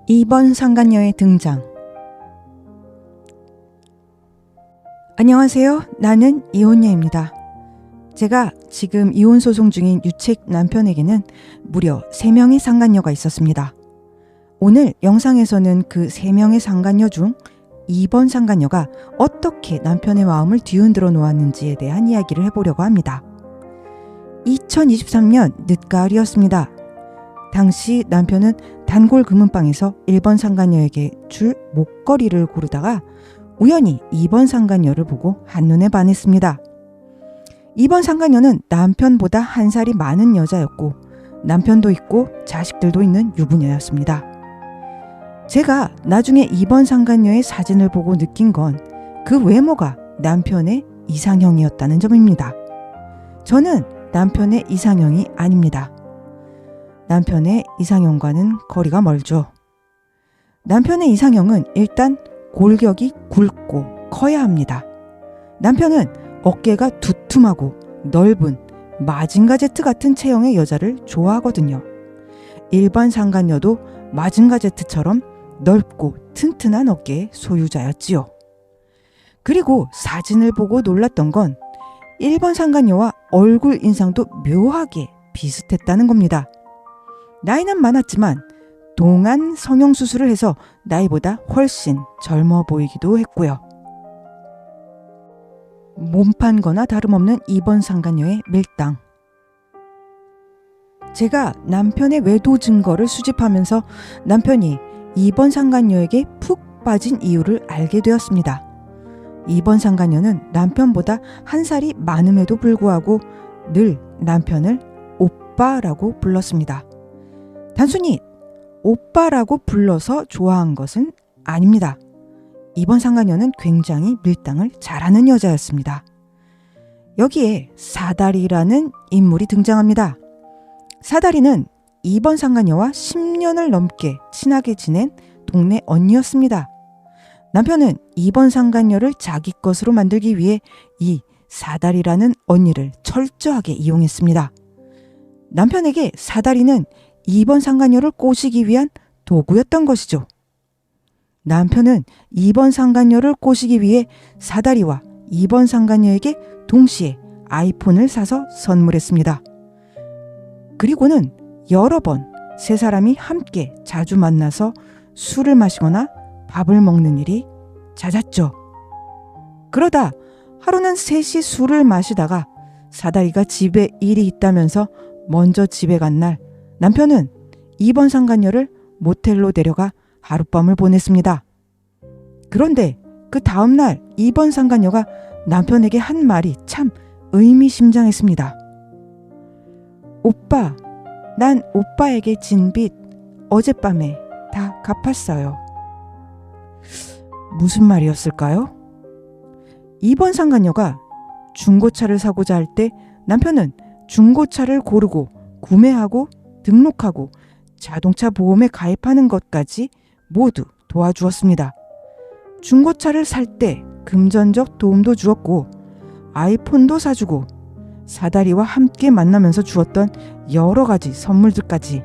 2번 상간녀의 등장. 안녕하세요. 나는 이혼녀입니다. 제가 지금 이혼 소송 중인 유책 남편에게는 무려 3명의 상간녀가 있었습니다. 오늘 영상에서는 그 3명의 상간녀 중 2번 상간녀가 어떻게 남편의 마음을 뒤흔들어 놓았는지에 대한 이야기를 해보려고 합니다. 2023년 늦가을이었습니다. 당시 남편은 단골 금은방에서 1번 상간녀에게 줄 목걸이를 고르다가 우연히 2번 상간녀를 보고 한눈에 반했습니다. 2번 상간녀는 남편보다 한 살이 많은 여자였고 남편도 있고 자식들도 있는 유부녀였습니다. 제가 나중에 2번 상간녀의 사진을 보고 느낀 건 그 외모가 남편의 이상형이었다는 점입니다. 저는 남편의 이상형이 아닙니다. 남편의 이상형과는 거리가 멀죠. 남편의 이상형은 일단 골격이 굵고 커야 합니다. 남편은 어깨가 두툼하고 넓은 마징가 제트 같은 체형의 여자를 좋아하거든요. 일반 상간녀도 마징가 제트처럼 넓고 튼튼한 어깨의 소유자였지요. 그리고 사진을 보고 놀랐던 건 1번 상간녀와 얼굴 인상도 묘하게 비슷했다는 겁니다. 나이는 많았지만 동안 성형수술을 해서 나이보다 훨씬 젊어 보이기도 했고요. 몸판거나 다름없는 2번 상간녀의 밀당. 제가 남편의 외도 증거를 수집하면서 남편이 2번 상간녀에게 푹 빠진 이유를 알게 되었습니다. 2번 상간녀는 남편보다 한 살이 많음에도 불구하고 늘 남편을 오빠라고 불렀습니다. 단순히 오빠라고 불러서 좋아한 것은 아닙니다. 2번 상간녀는 굉장히 밀당을 잘하는 여자였습니다. 여기에 사다리라는 인물이 등장합니다. 사다리는 2번 상간녀와 10년을 넘게 친하게 지낸 동네 언니였습니다. 남편은 2번 상간녀를 자기 것으로 만들기 위해 이 사다리라는 언니를 철저하게 이용했습니다. 남편에게 사다리는 2번 상간녀를 꼬시기 위한 도구였던 것이죠. 남편은 2번 상간녀를 꼬시기 위해 사다리와 2번 상간녀에게 동시에 아이폰을 사서 선물했습니다. 그리고는 여러 번 세 사람이 함께 자주 만나서 술을 마시거나 밥을 먹는 일이 잦았죠. 그러다 하루는 셋이 술을 마시다가 사다리가 집에 일이 있다면서 먼저 집에 간 날 남편은 2번 상간녀를 모텔로 데려가 하룻밤을 보냈습니다. 그런데 그 다음날 2번 상간녀가 남편에게 한 말이 참 의미심장했습니다. 오빠, 난 오빠에게 진 빚 어젯밤에 다 갚았어요. 무슨 말이었을까요? 2번 상간녀가 중고차를 사고자 할 때 남편은 중고차를 고르고 구매하고 등록하고 자동차 보험에 가입하는 것까지 모두 도와주었습니다. 중고차를 살 때 금전적 도움도 주었고 아이폰도 사주고 사다리와 함께 만나면서 주었던 여러 가지 선물들까지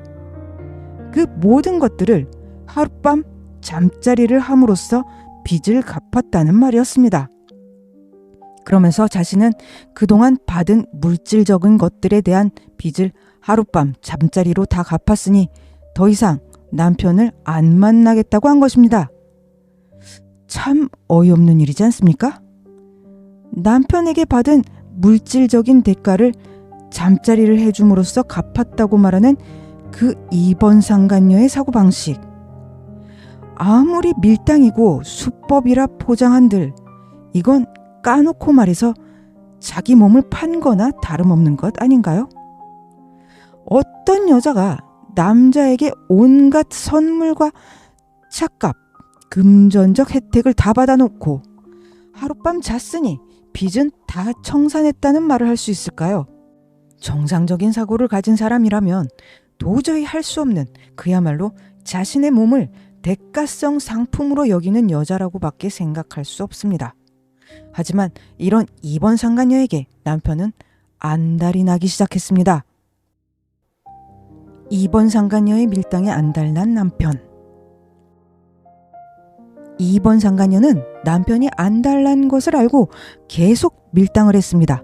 그 모든 것들을 하룻밤 잠자리를 함으로써 빚을 갚았다는 말이었습니다. 그러면서 자신은 그동안 받은 물질적인 것들에 대한 빚을 하룻밤 잠자리로 다 갚았으니 더 이상 남편을 안 만나겠다고 한 것입니다. 참 어이없는 일이지 않습니까? 남편에게 받은 물질적인 대가를 잠자리를 해줌으로써 갚았다고 말하는 그 2번 상간녀의 사고방식. 아무리 밀당이고 수법이라 포장한들 이건 까놓고 말해서 자기 몸을 판 거나 다름없는 것 아닌가요? 어떤 여자가 남자에게 온갖 선물과 착각, 금전적 혜택을 다 받아놓고 하룻밤 잤으니 빚은 다 청산했다는 말을 할 수 있을까요? 정상적인 사고를 가진 사람이라면 도저히 할 수 없는 그야말로 자신의 몸을 대가성 상품으로 여기는 여자라고밖에 생각할 수 없습니다. 하지만 이런 2번 상간녀에게 남편은 안달이 나기 시작했습니다. 2번 상간녀의 밀당에 안달난 남편. 2번 상간녀는 남편이 안 달라는 것을 알고 계속 밀당을 했습니다.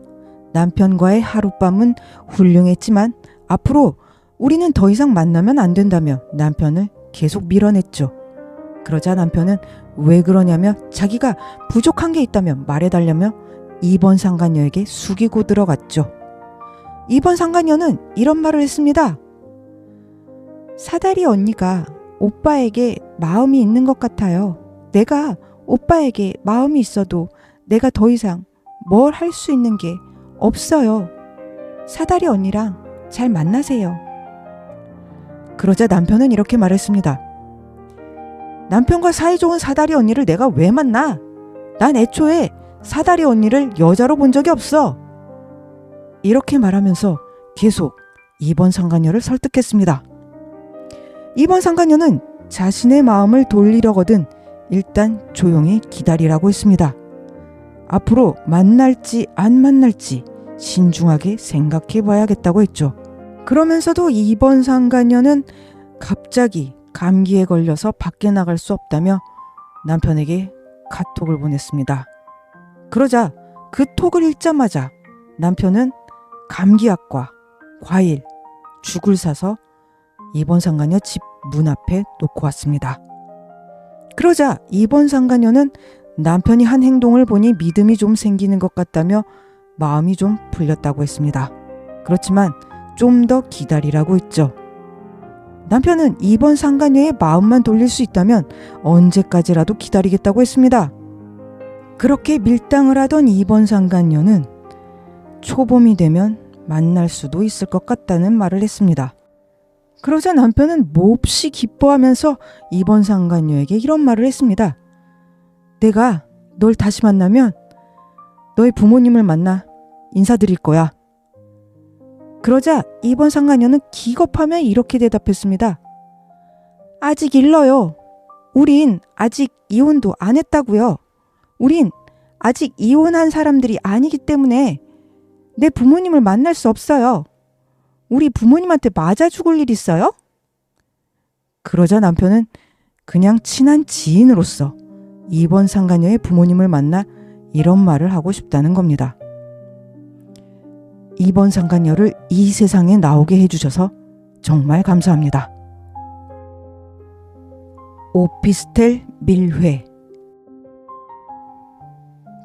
남편과의 하룻밤은 훌륭했지만 앞으로 우리는 더 이상 만나면 안 된다며 남편을 계속 밀어냈죠. 그러자 남편은 왜 그러냐며 자기가 부족한 게 있다며 말해달라며 2번 상간녀에게 숙이고 들어갔죠. 2번 상간녀는 이런 말을 했습니다. 사다리 언니가 오빠에게 마음이 있는 것 같아요. 내가 오빠에게 마음이 있어도 내가 더 이상 뭘 할 수 있는 게 없어요. 사다리 언니랑 잘 만나세요. 그러자 남편은 이렇게 말했습니다. 남편과 사이좋은 사다리 언니를 내가 왜 만나? 난 애초에 사다리 언니를 여자로 본 적이 없어. 이렇게 말하면서 계속 2번 상간녀를 설득했습니다. 2번 상간녀는 자신의 마음을 돌리려거든 일단 조용히 기다리라고 했습니다. 앞으로 만날지 안 만날지 신중하게 생각해 봐야겠다고 했죠. 그러면서도 2번 상간녀는 갑자기 감기에 걸려서 밖에 나갈 수 없다며 남편에게 카톡을 보냈습니다. 그러자 그 톡을 읽자마자 남편은 감기약과 과일, 죽을 사서 2번 상간녀 집 문 앞에 놓고 왔습니다. 그러자 2번 상간녀는 남편이 한 행동을 보니 믿음이 좀 생기는 것 같다며 마음이 좀 풀렸다고 했습니다. 그렇지만 좀 더 기다리라고 했죠. 남편은 2번 상간녀의 마음만 돌릴 수 있다면 언제까지라도 기다리겠다고 했습니다. 그렇게 밀당을 하던 2번 상간녀는 초봄이 되면 만날 수도 있을 것 같다는 말을 했습니다. 그러자 남편은 몹시 기뻐하면서 2번 상간녀에게 이런 말을 했습니다. 내가 널 다시 만나면 너의 부모님을 만나 인사드릴 거야. 그러자 2번 상간녀는 기겁하며 이렇게 대답했습니다. 아직 일러요. 우린 아직 이혼도 안 했다고요. 우린 아직 이혼한 사람들이 아니기 때문에 내 부모님을 만날 수 없어요. 우리 부모님한테 맞아 죽을 일 있어요? 그러자 남편은 그냥 친한 지인으로서 2번 상간녀의 부모님을 만나 이런 말을 하고 싶다는 겁니다. 2번 상간녀를 이 세상에 나오게 해주셔서 정말 감사합니다. 오피스텔 밀회.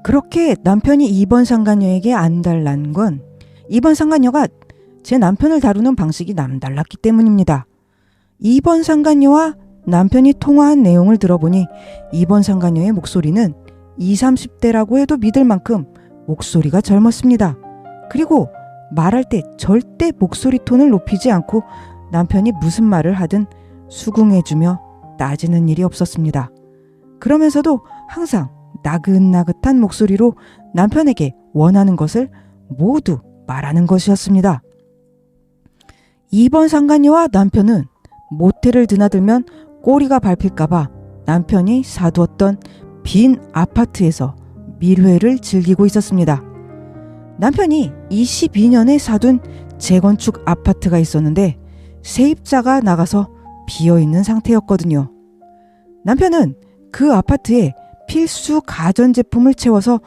그렇게 남편이 2번 상간녀에게 안달난 건 2번 상간녀가 제 남편을 다루는 방식이 남달랐기 때문입니다. 2번 상간녀와 남편이 통화한 내용을 들어보니 2번 상간녀의 목소리는 20, 30대라고 해도 믿을 만큼 목소리가 젊었습니다. 그리고 말할 때 절대 목소리 톤을 높이지 않고 남편이 무슨 말을 하든 수긍해주며 따지는 일이 없었습니다. 그러면서도 항상 나긋나긋한 목소리로 남편에게 원하는 것을 모두 말하는 것이었습니다. 2번 상간녀와 남편은 모텔을 드나들면 꼬리가 밟힐까봐 남편이 사두었던 빈 아파트에서 밀회를 즐기고 있었습니다. 남편이 22년에 사둔 재건축 아파트가 있었는데 세입자가 나가서 비어있는 상태였거든요. 남편은 그 아파트에 필수 가전제품을 채워서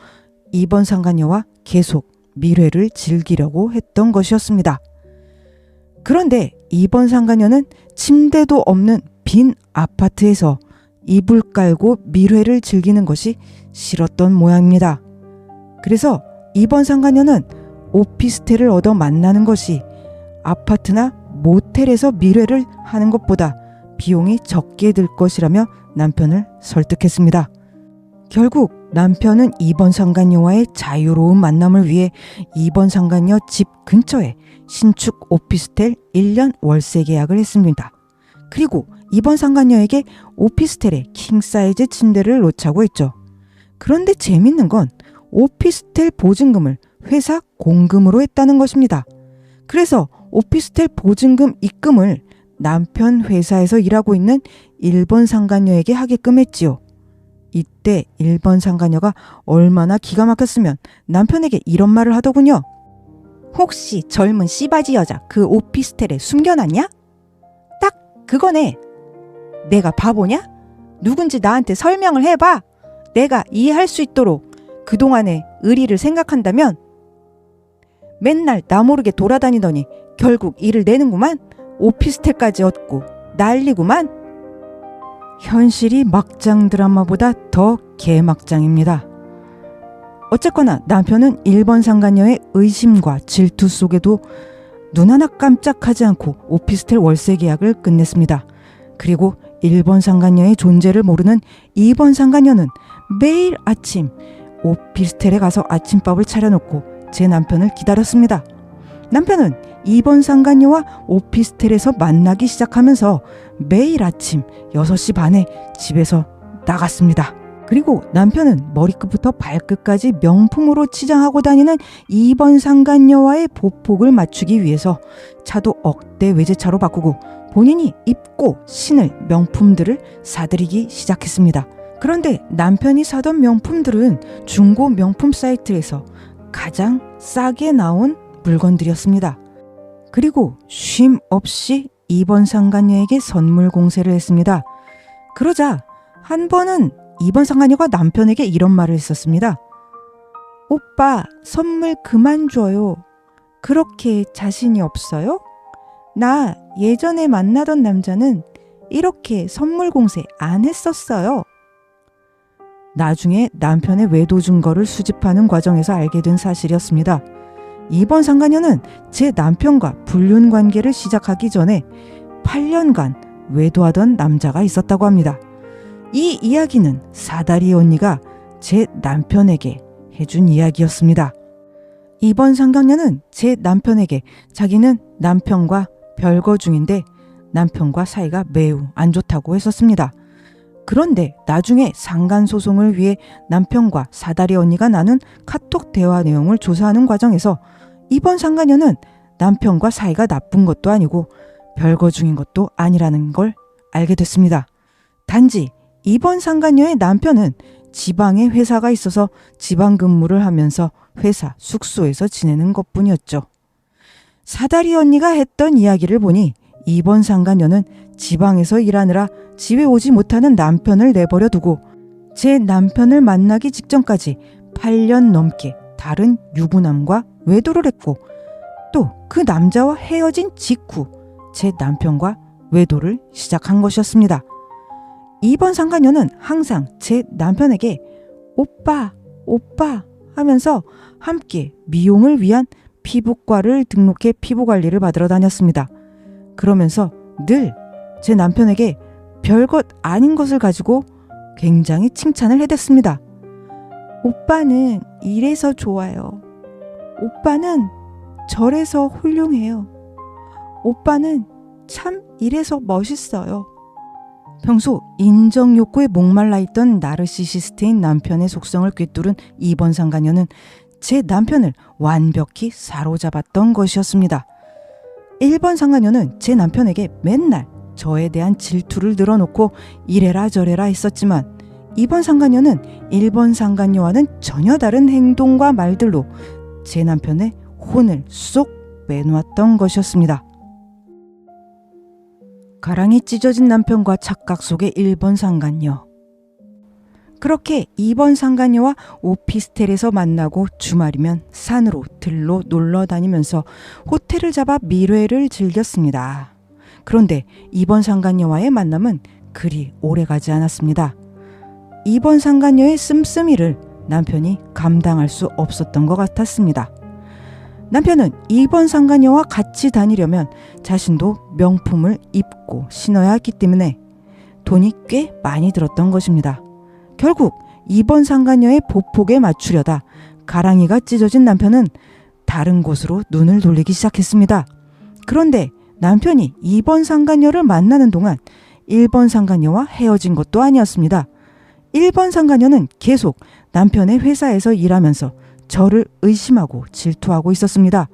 2번 상간녀와 계속 밀회를 즐기려고 했던 것이었습니다. 그런데 2번 상간녀는 침대도 없는 빈 아파트에서 이불 깔고 밀회를 즐기는 것이 싫었던 모양입니다. 그래서 2번 상간녀는 오피스텔을 얻어 만나는 것이 아파트나 모텔에서 밀회를 하는 것보다 비용이 적게 들 것이라며 남편을 설득했습니다. 결국 남편은 2번 상간녀와의 자유로운 만남을 위해 2번 상간녀 집 근처에 신축 오피스텔 1년 월세 계약을 했습니다. 그리고 2번 상간녀에게 오피스텔에 킹사이즈 침대를 놓자고 했죠. 그런데 재밌는 건 오피스텔 보증금을 회사 공금으로 했다는 것입니다. 그래서 오피스텔 보증금 입금을 남편 회사에서 일하고 있는 1번 상간녀에게 하게끔 했지요. 이때 1번 상간녀가 얼마나 기가 막혔으면 남편에게 이런 말을 하더군요. 혹시 젊은 씨바지 여자 그 오피스텔에 숨겨놨냐? 딱 그거네. 내가 바보냐? 누군지 나한테 설명을 해봐. 내가 이해할 수 있도록 그동안의 의리를 생각한다면 맨날 나 모르게 돌아다니더니 결국 일을 내는구만. 오피스텔까지 얻고 난리구만. 현실이 막장 드라마보다 더 개막장입니다. 어쨌거나 남편은 1번 상간녀의 의심과 질투 속에도 눈 하나 깜짝하지 않고 오피스텔 월세 계약을 끝냈습니다. 그리고 1번 상간녀의 존재를 모르는 2번 상간녀는 매일 아침 오피스텔에 가서 아침밥을 차려놓고 제 남편을 기다렸습니다. 남편은 2번 상간녀와 오피스텔에서 만나기 시작하면서 매일 아침 6시 반에 집에서 나갔습니다. 그리고 남편은 머리끝부터 발끝까지 명품으로 치장하고 다니는 2번 상간녀와의 보폭을 맞추기 위해서 차도 억대 외제차로 바꾸고 본인이 입고 신을 명품들을 사들이기 시작했습니다. 그런데 남편이 사던 명품들은 중고 명품 사이트에서 가장 싸게 나온 물건들이었습니다. 그리고 쉼 없이 2번 상간녀에게 선물 공세를 했습니다. 그러자 한 번은 2번 상간녀가 남편에게 이런 말을 했었습니다. 오빠, 선물 그만 줘요. 그렇게 자신이 없어요? 나 예전에 만나던 남자는 이렇게 선물 공세 안 했었어요. 나중에 남편의 외도 증거를 수집하는 과정에서 알게 된 사실이었습니다. 2번 상간녀는 제 남편과 불륜 관계를 시작하기 전에 8년간 외도하던 남자가 있었다고 합니다. 이 이야기는 사다리 언니가 제 남편에게 해준 이야기였습니다. 2번 상간녀는 제 남편에게 자기는 남편과 별거 중인데 남편과 사이가 매우 안 좋다고 했었습니다. 그런데 나중에 상간소송을 위해 남편과 사다리 언니가 나눈 카톡 대화 내용을 조사하는 과정에서 2번 상간녀는 남편과 사이가 나쁜 것도 아니고 별거 중인 것도 아니라는 걸 알게 됐습니다. 단지 2번 상간녀의 남편은 지방에 회사가 있어서 지방 근무를 하면서 회사 숙소에서 지내는 것뿐이었죠. 사다리 언니가 했던 이야기를 보니 2번 상간녀는 지방에서 일하느라 집에 오지 못하는 남편을 내버려 두고 제 남편을 만나기 직전까지 8년 넘게 다른 유부남과 외도를 했고 또 그 남자와 헤어진 직후 제 남편과 외도를 시작한 것이었습니다. 2번 상간녀는 항상 제 남편에게 오빠, 오빠 하면서 함께 미용을 위한 피부과를 등록해 피부관리를 받으러 다녔습니다. 그러면서 늘 제 남편에게 별것 아닌 것을 가지고 굉장히 칭찬을 해댔습니다. 오빠는 이래서 좋아요. 오빠는 저래서 훌륭해요. 오빠는 참 이래서 멋있어요. 평소 인정 욕구에 목말라 있던 나르시시스트인 남편의 속성을 꿰뚫은 2번 상간녀는 제 남편을 완벽히 사로잡았던 것이었습니다. 1번 상간녀는 제 남편에게 맨날 저에 대한 질투를 늘어놓고 이래라 저래라 했었지만 2번 상간녀는 1번 상간녀와는 전혀 다른 행동과 말들로 제 남편의 혼을 쏙 빼놓았던 것이었습니다. 가랑이 찢어진 남편과 착각 속의 1번 상간녀. 그렇게 2번 상간녀와 오피스텔에서 만나고 주말이면 산으로 들로 놀러 다니면서 호텔을 잡아 밀회를 즐겼습니다. 그런데 2번 상간녀와의 만남은 그리 오래가지 않았습니다. 2번 상간녀의 씀씀이를 남편이 감당할 수 없었던 것 같았습니다. 남편은 2번 상간녀와 같이 다니려면 자신도 명품을 입고 신어야 했기 때문에 돈이 꽤 많이 들었던 것입니다. 결국 2번 상간녀의 보폭에 맞추려다 가랑이가 찢어진 남편은 다른 곳으로 눈을 돌리기 시작했습니다. 그런데 남편이 2번 상간녀를 만나는 동안 1번 상간녀와 헤어진 것도 아니었습니다. 1번 상간녀는 계속 남편의 회사에서 일하면서 저를 의심하고 질투하고 있었습니다.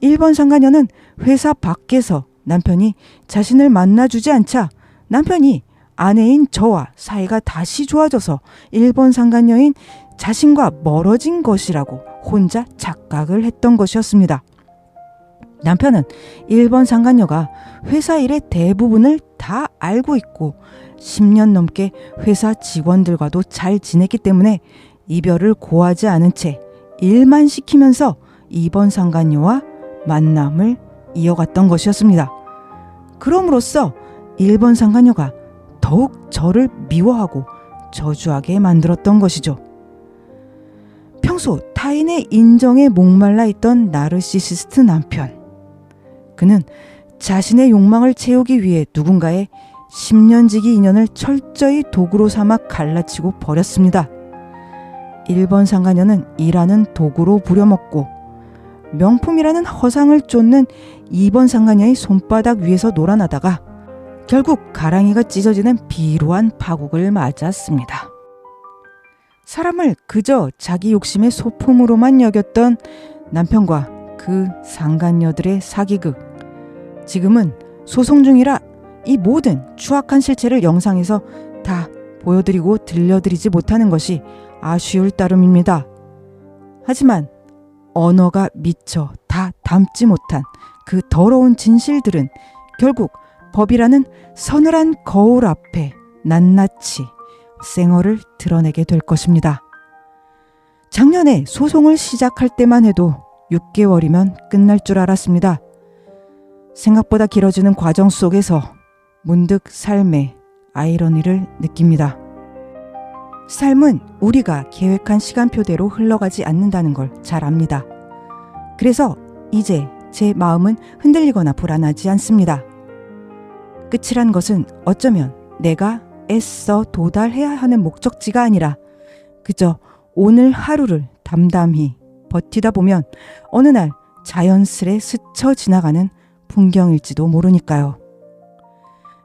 1번 상간녀는 회사 밖에서 남편이 자신을 만나주지 않자 남편이 아내인 저와 사이가 다시 좋아져서 1번 상간녀인 자신과 멀어진 것이라고 혼자 착각을 했던 것이었습니다. 남편은 1번 상간녀가 회사 일의 대부분을 다 알고 있고 10년 넘게 회사 직원들과도 잘 지냈기 때문에 이별을 고하지 않은 채 일만 시키면서 2번 상간녀와 만남을 이어갔던 것이었습니다. 그럼으로써 1번 상간녀가 더욱 저를 미워하고 저주하게 만들었던 것이죠. 평소 타인의 인정에 목말라 있던 나르시시스트 남편. 그는 자신의 욕망을 채우기 위해 누군가의 10년지기 인연을 철저히 도구로 삼아 갈라치고 버렸습니다. 1번 상간녀는 일하는 도구로 부려먹고 명품이라는 허상을 쫓는 2번 상간녀의 손바닥 위에서 놀아나다가 결국 가랑이가 찢어지는 비루한 파국을 맞았습니다. 사람을 그저 자기 욕심의 소품으로만 여겼던 남편과 그 상간녀들의 사기극. 지금은 소송 중이라 이 모든 추악한 실체를 영상에서 다 보여드리고 들려드리지 못하는 것이 아쉬울 따름입니다. 하지만 언어가 미처 다 담지 못한 그 더러운 진실들은 결국 법이라는 서늘한 거울 앞에 낱낱이 생얼을 드러내게 될 것입니다. 작년에 소송을 시작할 때만 해도 6개월이면 끝날 줄 알았습니다. 생각보다 길어지는 과정 속에서 문득 삶의 아이러니를 느낍니다. 삶은 우리가 계획한 시간표대로 흘러가지 않는다는 걸 잘 압니다. 그래서 이제 제 마음은 흔들리거나 불안하지 않습니다. 끝이란 것은 어쩌면 내가 애써 도달해야 하는 목적지가 아니라 그저 오늘 하루를 담담히 버티다 보면 어느 날 자연스레 스쳐 지나가는 풍경일지도 모르니까요.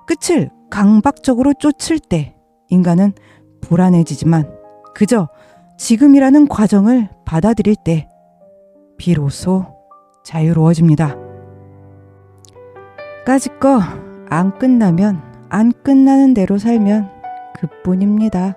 끝을 강박적으로 쫓을 때 인간은 불안해지지만 그저 지금이라는 과정을 받아들일 때 비로소 자유로워집니다. 까짓 거 안 끝나면 안 끝나는 대로 살면 그뿐입니다.